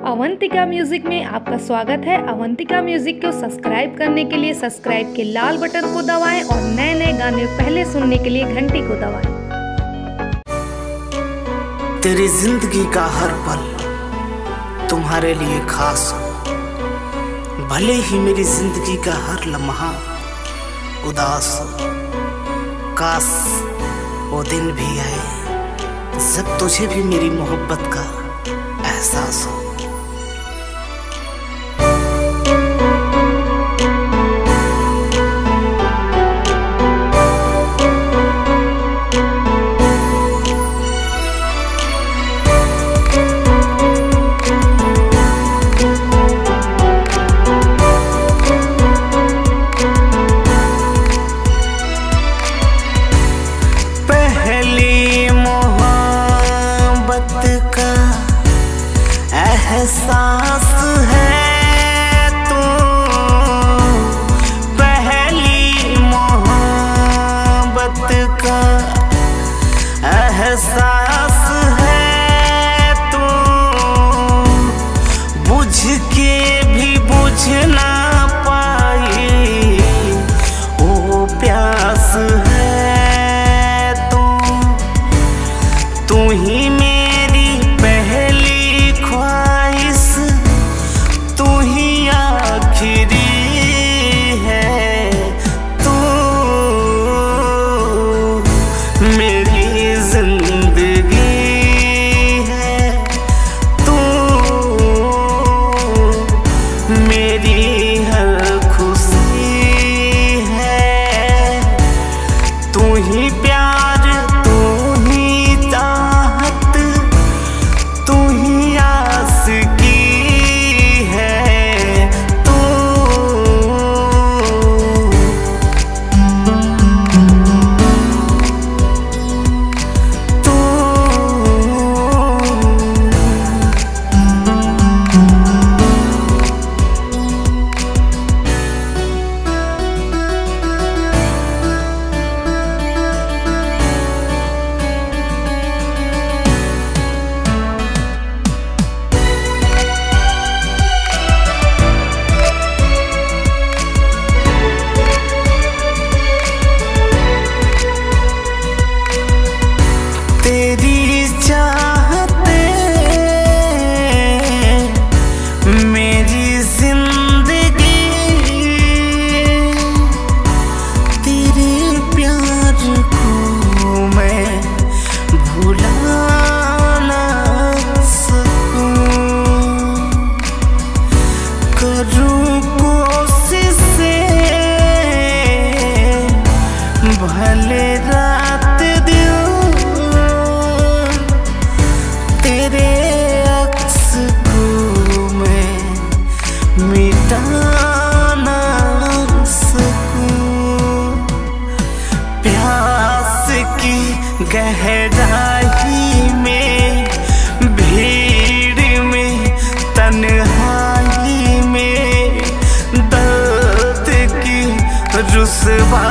Avantika music में आपका स्वागत है। अवंतिका म्यूजिक को सब्सक्राइब करने के लिए सब्सक्राइब के लाल बटन को दबाएं और नए नए गाने पहले सुनने के लिए घंटी को दबाएं। तेरी जिंदगी का हर पल तुम्हारे लिए खास हो, भले ही मेरी जिंदगी का हर लम्हा उदास हो। काश वो दिन भी आए जब तुझे भी मेरी मोहब्बत का एहसास हो। एहसास है तू पहली मोहब्बत का एहसास है तू बुझ के भी बुझ ना पाई वो प्यास है तू ही मेरी पहली है, तू मेरी जिंदगी है, तू मेरी हर खुशी है। तू ही प्यार, तू ही चाहत, तू ही आशिकी भले रात दिन तेरे अक्स को मैं मिटा ना सकूं। प्यास की गहराई में, भीड़ में, तन्हाई में, दर्द की रुसवा